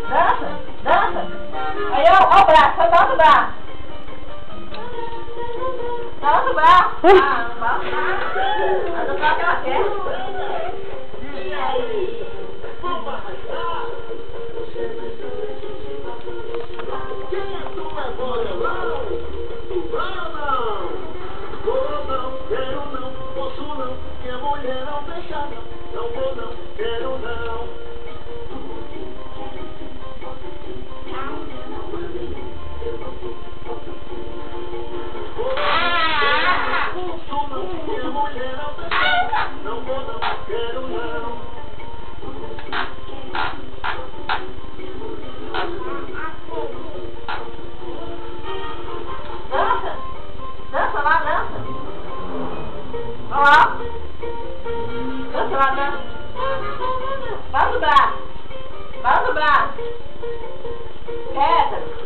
Dança, dança. Aí, ó o braço, só dança o braço. Dança o braço. Ah, não bate nada. Vai dançar o que ela quer. E aí? Vamos arrastar? Quem é tu agora? Não! Vou não, quero não, posso não. Minha mulher não deixa não. Não vou não, quero não. Minha mulher não deixa não. Não vou não, quero não. Dança! Dança lá, dança! Olha lá! Dança lá, dança! Baixa o braço! Baixa o braço! Reta!